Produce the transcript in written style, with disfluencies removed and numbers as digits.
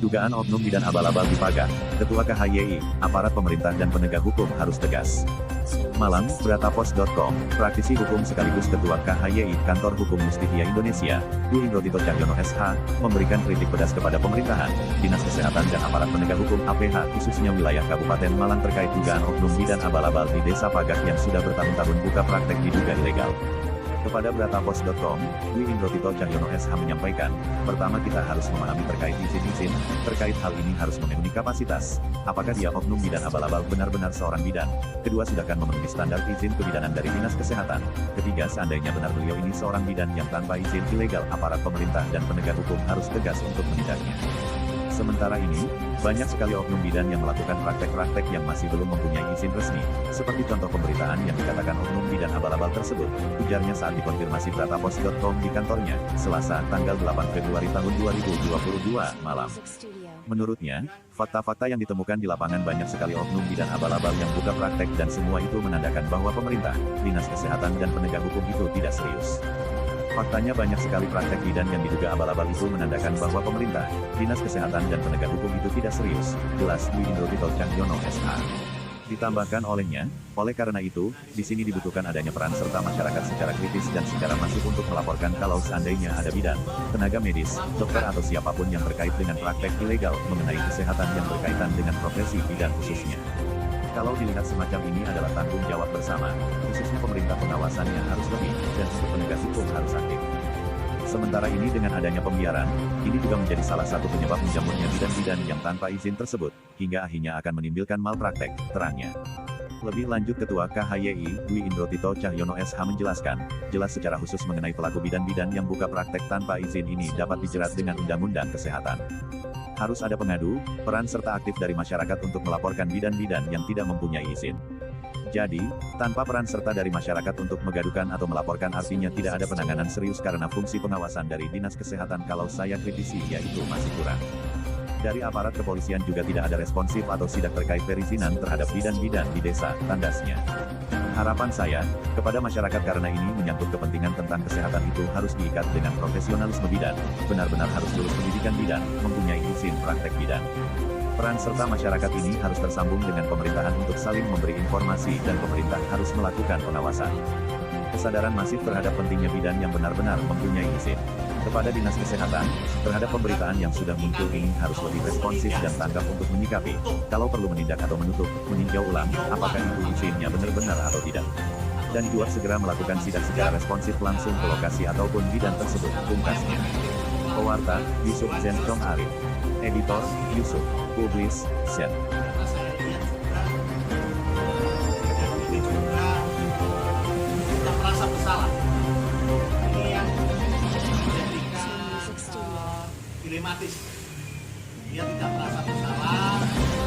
Dugaan oknum bidan abal-abal di Paga, Ketua KHYI, aparat pemerintah dan penegak hukum harus tegas. Malang, Bratapos.com, praktisi hukum sekaligus Ketua KHYI Kantor Hukum Mustitia Indonesia, Bu Indro Tito Cahyono SH, memberikan kritik pedas kepada pemerintahan, Dinas Kesehatan dan aparat penegak hukum APH khususnya wilayah Kabupaten Malang terkait dugaan oknum bidan abal-abal di Desa Pagak yang sudah bertahun-tahun buka praktek diduga ilegal. Kepada Bratapos.com, Dwi Indro Tito Cahyono SH menyampaikan, pertama kita harus memahami terkait izin-izin, terkait hal ini harus memenuhi kapasitas. Apakah dia oknum bidan abal-abal benar-benar seorang bidan? Kedua, sudahkah memenuhi standar izin kebidanan dari Dinas Kesehatan? Ketiga, seandainya benar beliau ini seorang bidan yang tanpa izin ilegal, aparat pemerintah dan penegak hukum harus tegas untuk menindaknya. Sementara ini, banyak sekali oknum bidan yang melakukan praktek-praktek yang masih belum mempunyai izin resmi, seperti contoh pemberitaan yang dikatakan oknum bidan abal-abal tersebut, ujarnya saat dikonfirmasi Bratapos.com di kantornya, Selasa, tanggal 8 Februari tahun 2022, malam. Menurutnya, fakta-fakta yang ditemukan di lapangan banyak sekali oknum bidan abal-abal yang buka praktek dan semua itu menandakan bahwa pemerintah, Dinas Kesehatan dan penegak hukum itu tidak serius. Faktanya banyak sekali praktek bidan yang diduga abal-abal itu menandakan bahwa pemerintah, Dinas Kesehatan dan penegak hukum itu tidak serius, jelas Dwi Indro Tito Cahyono SH. Ditambahkan olehnya, oleh karena itu, di sini dibutuhkan adanya peran serta masyarakat secara kritis dan secara masif untuk melaporkan kalau seandainya ada bidan, tenaga medis, dokter atau siapapun yang terkait dengan praktek ilegal mengenai kesehatan yang berkaitan dengan profesi bidan khususnya. Kalau dilihat semacam ini adalah tanggung jawab bersama, khususnya pemerintah pengawasannya harus lebih, dan untuk penegak hukum harus aktif. Sementara ini dengan adanya pembiaran, ini juga menjadi salah satu penyebab menjamurnya bidan-bidan yang tanpa izin tersebut, hingga akhirnya akan menimbulkan malpraktek, terangnya. Lebih lanjut Ketua KHYI, Dwi Indro Tito Cahyono SH menjelaskan, jelas secara khusus mengenai pelaku bidan-bidan yang buka praktek tanpa izin ini dapat dijerat dengan Undang-Undang Kesehatan. Harus ada pengadu, peran serta aktif dari masyarakat untuk melaporkan bidan-bidan yang tidak mempunyai izin. Jadi, tanpa peran serta dari masyarakat untuk mengadukan atau melaporkan artinya tidak ada penanganan serius karena fungsi pengawasan dari Dinas Kesehatan kalau saya kritisi yaitu masih kurang. Dari aparat kepolisian juga tidak ada responsif atau sidak terkait perizinan terhadap bidan-bidan di desa, tandasnya. Harapan saya, kepada masyarakat karena ini menyangkut kepentingan tentang kesehatan itu harus diikat dengan profesionalisme bidan, benar-benar harus lulus pendidikan bidan, mempunyai izin praktek bidan. Peran serta masyarakat ini harus tersambung dengan pemerintahan untuk saling memberi informasi dan pemerintah harus melakukan pengawasan. Kesadaran masif terhadap pentingnya bidan yang benar-benar mempunyai izin. Kepada Dinas Kesehatan, terhadap pemberitaan yang sudah muncul ini harus lebih responsif dan tanggap untuk menyikapi, kalau perlu menindak atau menutup, meninjau ulang, apakah itu izinnya benar-benar atau tidak. Dan juga segera melakukan sidak secara responsif langsung ke lokasi ataupun bidan tersebut, pungkasnya. Pewarta, Yusuf Zentong Arif. Editor, Yusuf, Publis, Sen. Kita merasa bersalah. Ini yang dilematis. Dia tidak merasa bersalah.